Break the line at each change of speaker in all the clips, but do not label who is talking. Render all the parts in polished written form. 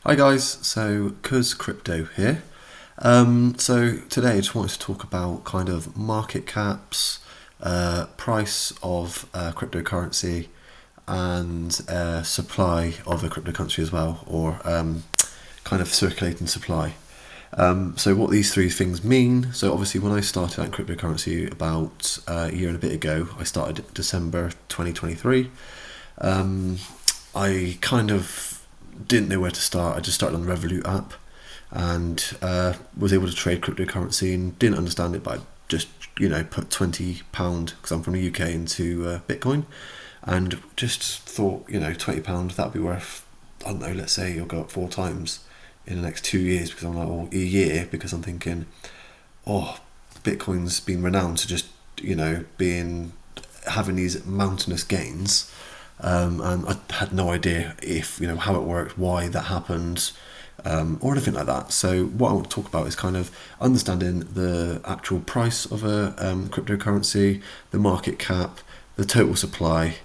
Hi guys, so Cuz Crypto here. So today I just wanted to talk about kind of market caps, price of cryptocurrency, and supply of a cryptocurrency as well, or kind of circulating supply. So what these three things mean. So obviously when I started out in cryptocurrency about a year and a bit ago, I started December 2023. I kind of didn't know where to start. I just started on the Revolut app and was able to trade cryptocurrency and didn't understand it, but I just put £20 because I'm from the UK into Bitcoin, and just thought £20 that'd be worth, I don't know, let's say you'll go up 4 times in the next 2 years, because I'm like, or a year, because I'm thinking, oh, Bitcoin's been renowned to just being having these mountainous gains. And I had no idea if how it worked, why that happened, or anything like that. So what I want to talk about is kind of understanding the actual price of a cryptocurrency, the market cap, the total supply,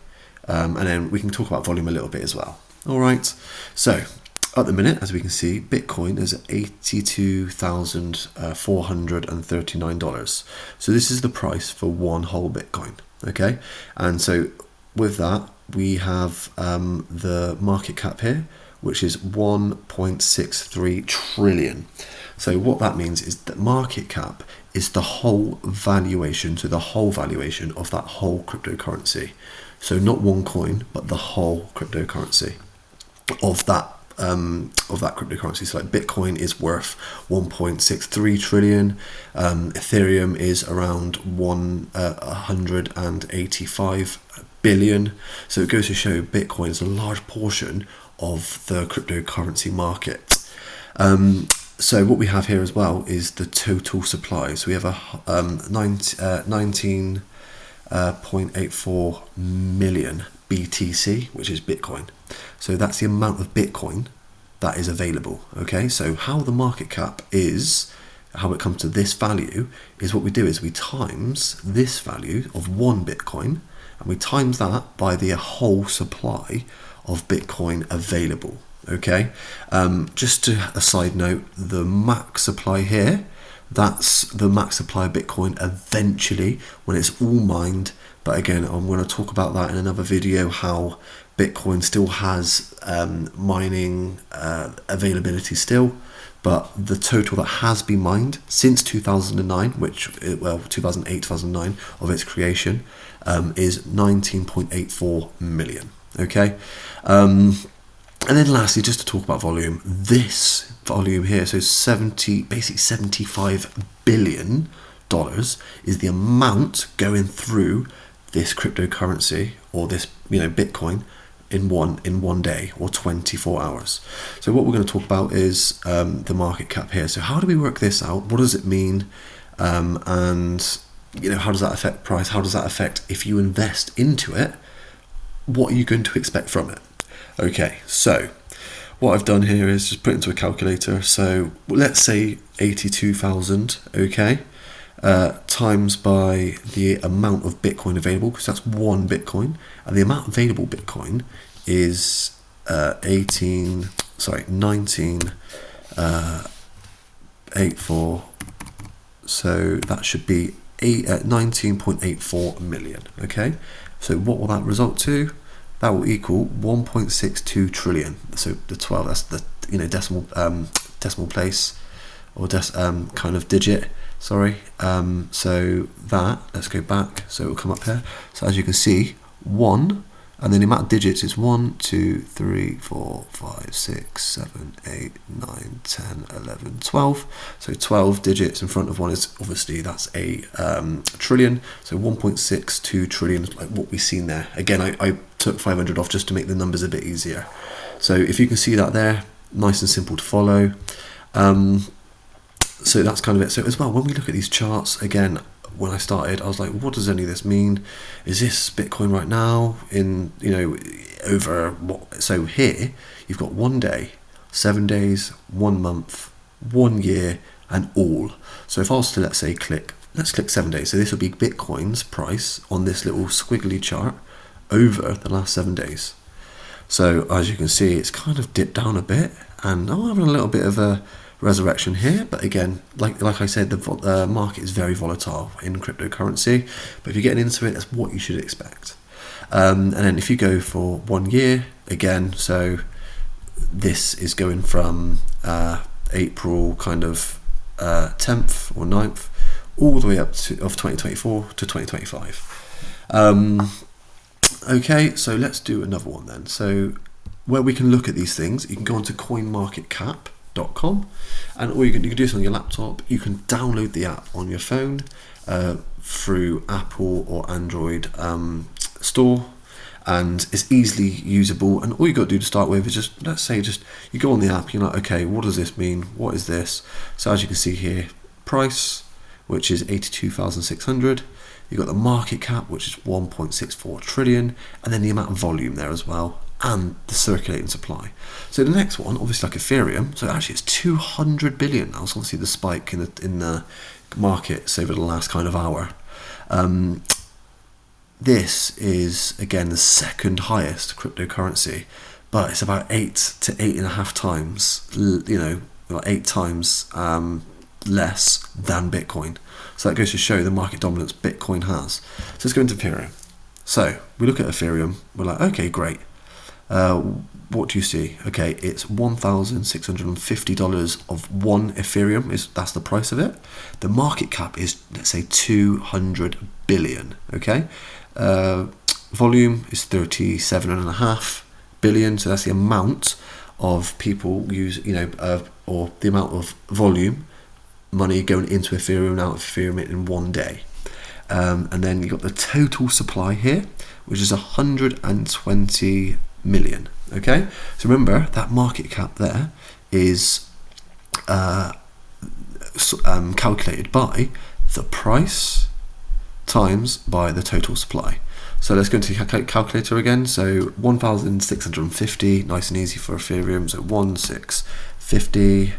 and then we can talk about volume a little bit as well. All right. So at the minute, as we can see, Bitcoin is $82,439. So this is the price for one whole Bitcoin. Okay, and so with that, we have the market cap here, which is 1.63 trillion. So what that means is that market cap is the whole valuation, so the whole valuation of that whole cryptocurrency. So not one coin, but the whole cryptocurrency of that cryptocurrency. So like Bitcoin is worth 1.63 trillion. Ethereum is around 185 billion. So it goes to show Bitcoin is a large portion of the cryptocurrency market. So what we have here as well is the total supply. So we have a 19.84 million BTC, which is Bitcoin. So that's the amount of Bitcoin that is available. Okay, so how the market cap is, how it comes to this value, is what we do is we times this value of one Bitcoin, and we times that by the whole supply of Bitcoin available. Okay, just to a side note, the max supply here, that's the max supply of Bitcoin eventually when it's all mined. But again, I'm going to talk about that in another video, how Bitcoin still has mining availability still, but the total that has been mined since 2009, 2008, 2009 of its creation, is 19.84 million. Okay, and then lastly, just to talk about volume, this volume here, so basically $75 billion is the amount going through this cryptocurrency, or this Bitcoin, in one day, or 24 hours. So what we're going to talk about is the market cap here. So how do we work this out? What does it mean? And how does that affect price? How does that affect if you invest into it? What are you going to expect from it? Okay, so what I've done here is just put it into a calculator. So let's say 82,000, okay, times by the amount of Bitcoin available, because that's one Bitcoin, and the amount available Bitcoin is 19.84. So that should be 19.84 million. Okay, so what will that result to? That will equal 1.62 trillion. So the 12, that's the decimal place, or kind of digit. Sorry. So that, let's go back. So it will come up here. So as you can see, 1, and then the amount of digits is 1, 2, 3, 4, 5, 6, 7, 8, 9, 10, 11, 12. So 12 digits in front of one is obviously, that's a trillion. So 1.62 trillion, like what we've seen there. Again, I took 500 off just to make the numbers a bit easier. So if you can see that there, nice and simple to follow. So that's kind of it. So as well, when we look at these charts, again, when I started, I was like, what does any of this mean? Is this Bitcoin right now in, over what? So here, you've got 1 day, 7 days, 1 month, 1 year, and all. So if I was to, let's click 7 days. So this will be Bitcoin's price on this little squiggly chart over the last 7 days. So as you can see, it's kind of dipped down a bit, and I'm having a little bit of a resurrection here. But again, like I said, the market is very volatile in cryptocurrency. But if you're getting into it, that's what you should expect. And then if you go for 1 year, again, so this is going from April kind of 10th or 9th all the way up to of 2024 to 2025. Okay, so let's do another one then. So where we can look at these things, you can go onto coinmarketcap.com, and all you can do this on your laptop. You can download the app on your phone through Apple or Android store, and it's easily usable. And all you got to do to start with is just, let's say, just you go on the app, you're like, okay, what does this mean? What is this? So as you can see here, price, which is 82,600. You've got the market cap, which is 1.64 trillion, and then the amount of volume there as well, and the circulating supply. So the next one, obviously like Ethereum, so actually it's 200 billion now. So obviously the spike in the markets over the last kind of hour. This is again the second highest cryptocurrency, but it's about 8 to 8.5 times, about 8 times less than Bitcoin. So that goes to show the market dominance Bitcoin has. So let's go into Ethereum. So we look at Ethereum, we're like, okay, great. What do you see? Okay, it's $1,650 of one Ethereum, that's the price of it. The market cap is, let's say, 200 billion, okay? Volume is 37.5 billion, so that's the amount of people or the amount of volume, money going into Ethereum and out of Ethereum in 1 day. And then you've got the total supply here, which is 120 million. Okay, so remember that market cap there is calculated by the price times by the total supply. So let's go into the calculator again. So 1,650, nice and easy for Ethereum. So 1,650.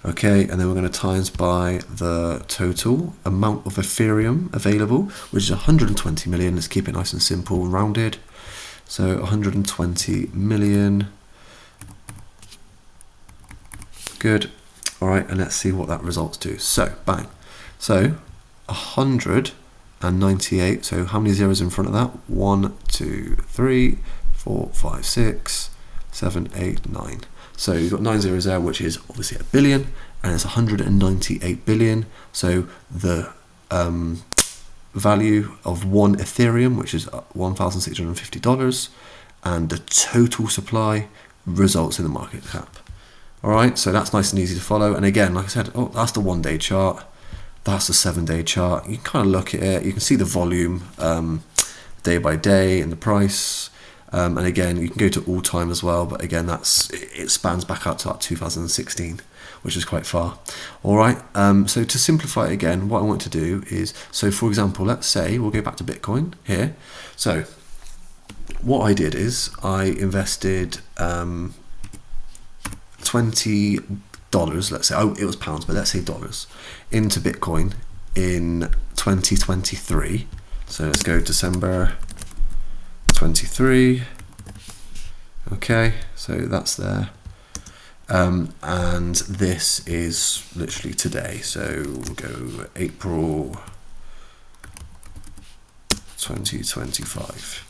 Okay, and then we're going to times by the total amount of Ethereum available, which is 120 million. Let's keep it nice and simple and rounded. So 120 million. Good. All right, and let's see what that results to. So bang. So 198. So how many zeros in front of that? 1, 2, 3, 4, 5, 6, 7, 8, 9. So you've got 9 zeros there, which is obviously a billion, and it's 198 billion. So the value of one Ethereum, which is $1,650, and the total supply results in the market cap. All right, so that's nice and easy to follow. And again, like I said, that's the 1 day chart. That's the 7 day chart. You can kind of look at it. You can see the volume day by day and the price. And again, you can go to all time as well, but again, it spans back out to like 2016, which is quite far. All right. So to simplify it again, what I want to do is, so for example, let's say we'll go back to Bitcoin here. So what I did is I invested $20. Let's say, it was pounds, but let's say dollars, into Bitcoin in 2023. So let's go December 23. Okay, so that's there. And this is literally today. So we'll go April 2025.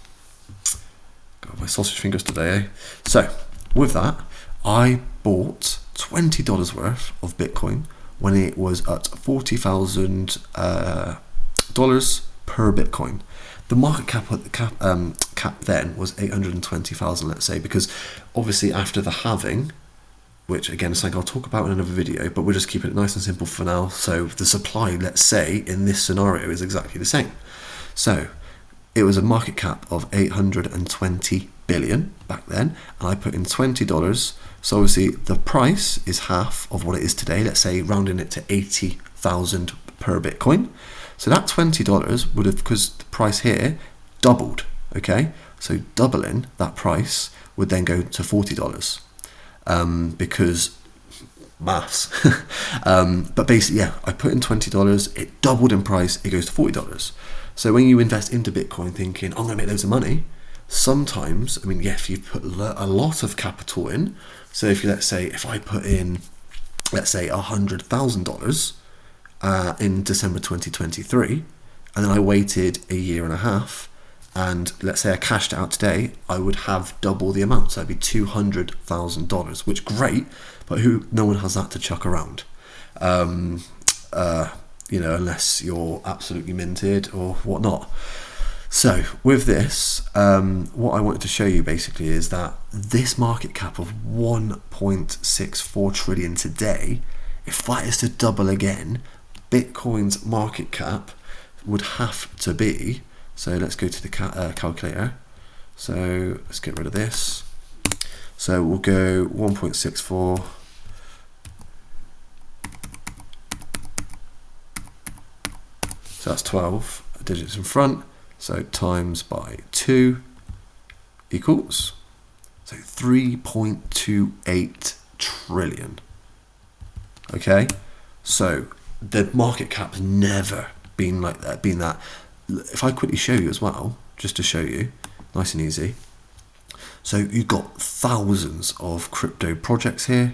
Got my sausage fingers today, eh? So with that, I bought $20 worth of Bitcoin when it was at $40,000 per Bitcoin. The market cap then was 820,000, let's say, because obviously after the halving, which again is something I'll talk about in another video, but we'll just keep it nice and simple for now. So the supply, let's say, in this scenario is exactly the same. So it was a market cap of 820 billion back then, and I put in $20. So obviously the price is half of what it is today. Let's say rounding it to 80,000 per Bitcoin. So that $20 would have, because the price here doubled, okay? So doubling that price would then go to $40 because maths. But basically, yeah, I put in $20, it doubled in price, it goes to $40. So when you invest into Bitcoin thinking, I'm gonna make loads of money, sometimes, I mean, yeah, if you put a lot of capital in, so if you, let's say, if I put in, let's say, $100,000 in December 2023, and then I waited a year and a half, and let's say I cashed it out today, I would have double the amount, so that'd be $200,000, which great, but no one has that to chuck around. Unless you're absolutely minted or whatnot. So with this, what I wanted to show you basically is that this market cap of 1.64 trillion today, if that is to double again, Bitcoin's market cap would have to be, so let's go to the calculator. So let's get rid of this. So we'll go 1.64. So that's 12 digits in front. So times by 2 equals, so 3.28 trillion. Okay, so the market cap's never been like that. If I quickly show you as well, just to show you, nice and easy. So you've got thousands of crypto projects here.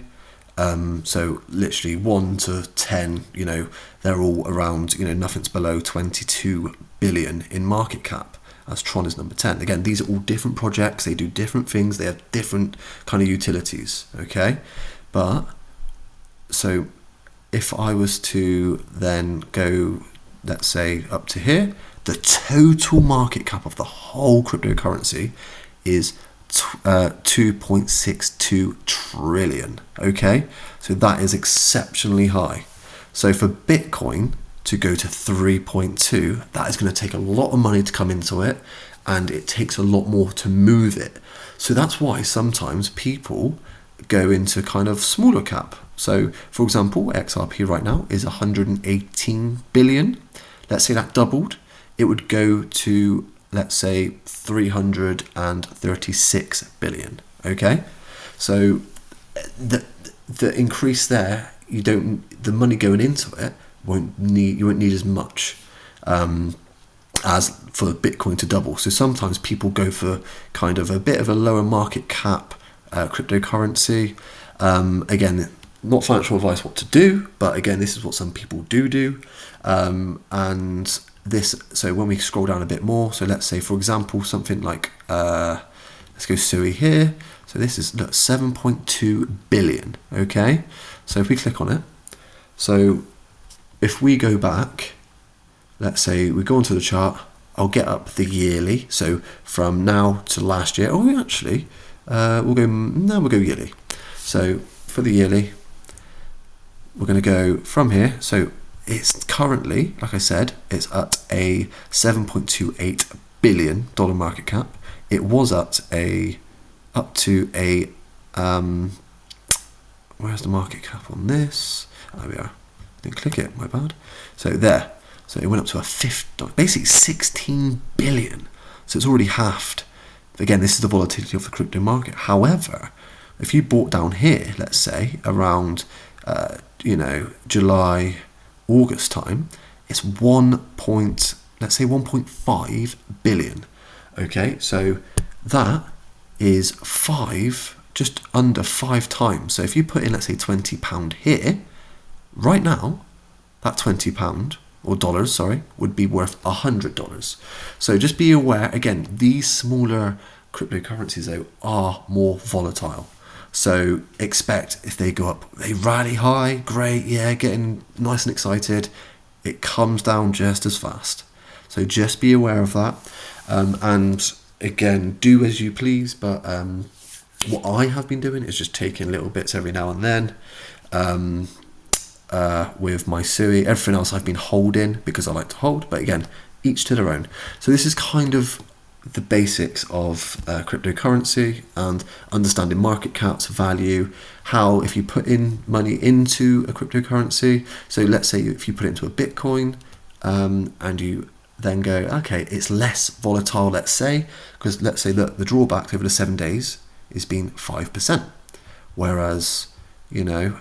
So literally 1 to 10, they're all around, nothing's below 22 billion in market cap, as Tron is number 10. Again, these are all different projects, they do different things, they have different kind of utilities, okay? But, so if I was to then go, let's say, up to here, the total market cap of the whole cryptocurrency is 2.62 trillion. Okay, so that is exceptionally high. So for Bitcoin to go to 3.2, that is going to take a lot of money to come into it, and it takes a lot more to move it. So that's why sometimes people go into kind of smaller cap. So for example, XRP right now is 118 billion. Let's say that doubled, it would go to, let's say, 336 billion. Okay, so the increase there, the money going into it you won't need as much as for Bitcoin to double. So sometimes people go for kind of a bit of a lower market cap cryptocurrency. Again, not financial advice what to do, but again, this is what some people do. And this, so when we scroll down a bit more, so let's say, for example, something like, let's go SUI here. So this is 7.2 billion, okay? So if we click on it, so if we go back, let's say we go onto the chart, I'll get up the yearly, so from now to last year, we'll go yearly. So for the yearly, we're going to go from here, so it's currently, like I said, it's at a $7.28 billion market cap. It was up to a where's the market cap on this? There we are. Didn't click it, my bad. So there. So it went up to basically 16 billion. So it's already halved. Again, this is the volatility of the crypto market. However, if you bought down here, let's say around July, August time, it's let's say 1.5 billion. Okay, so that is just under 5 times. So if you put in, let's say, £20 here, right now, that £20 or dollars, sorry, would be worth $100. So just be aware, again, these smaller cryptocurrencies though are more volatile. So expect if they go up, they rally high, great, yeah, getting nice and excited. It comes down just as fast. So just be aware of that. And again, do as you please. But what I have been doing is just taking little bits every now and then with my SUI. Everything else I've been holding because I like to hold. But again, each to their own. So this is kind of the basics of cryptocurrency and understanding market caps, value, how if you put in money into a cryptocurrency, so let's say if you put it into a Bitcoin and you then go, okay, it's less volatile, let's say, because let's say that the drawback over the 7 days is being 5%, whereas a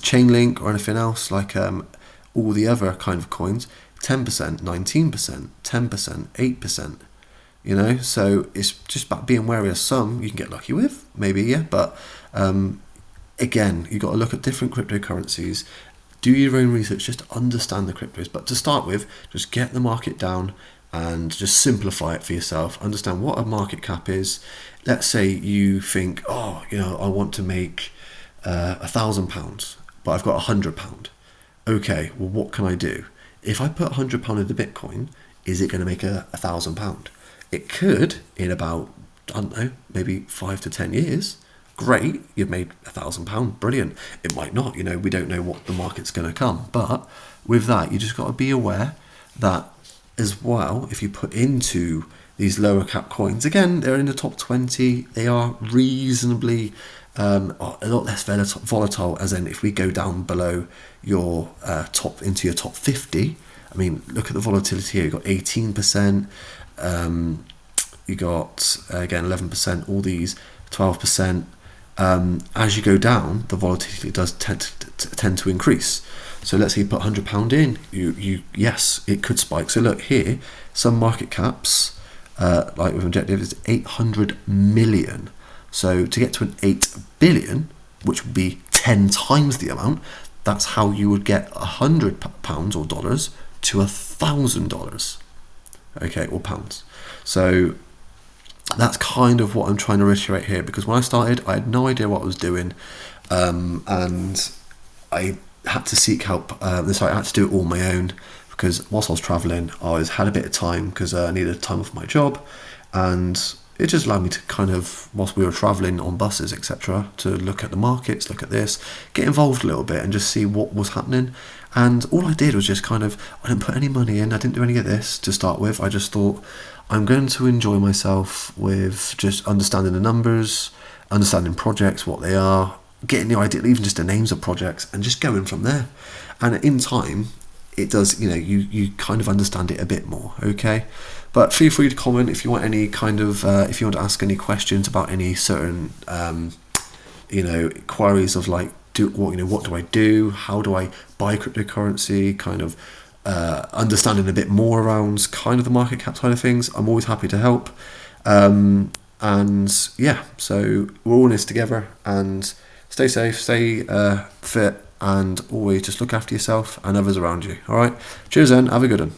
chain link or anything else like all the other kind of coins, 10%, 19%, 10%, 8%. So it's just about being wary of some you can get lucky with, maybe, yeah, but again, you've got to look at different cryptocurrencies, do your own research, just to understand the cryptos. But to start with, just get the market down and just simplify it for yourself. Understand what a market cap is. Let's say you think, I want to make £1,000, but I've got £100. Okay, well, what can I do? If I put £100 into Bitcoin, is it going to make £1,000? It could in about, I don't know, maybe 5 to 10 years. Great, you've made £1,000, brilliant. It might not, we don't know what the market's going to come. But with that, you just got to be aware that as well, if you put into these lower cap coins, again, they're in the top 20, they are reasonably a lot less volatile, as in if we go down below your into your top 50, I mean, look at the volatility here. You've got 18%, you got, again, 11%, all these 12%. As you go down, the volatility does tend to increase. So let's say you put £100 in, yes, it could spike. So look here, some market caps, like with Objective, is 800 million. So to get to an 8 billion, which would be 10 times the amount, that's how you would get £100 or dollars to $1,000. Okay, or pounds. So that's kind of what I'm trying to reiterate here, because when I started, I had no idea what I was doing, and I had to seek help. So I had to do it all on my own, because whilst I was traveling, I had a bit of time because I needed time off my job, and it just allowed me to kind of, whilst we were traveling on buses, etc., to look at the markets, look at this, get involved a little bit and just see what was happening. And all I did was just I didn't put any money in, I didn't do any of this to start with. I just thought, I'm going to enjoy myself with just understanding the numbers, understanding projects, what they are, getting the idea, even just the names of projects, and just going from there. And in time, it does, you kind of understand it a bit more, okay? But feel free to comment if you want any kind of, if you want to ask any questions about any certain, queries of like, what do I do? How do I buy cryptocurrency? Kind of understanding a bit more around kind of the market cap side of things. I'm always happy to help. And yeah, so we're all in this together, and stay safe, stay fit, and always just look after yourself and others around you. All right. Cheers then. Have a good one.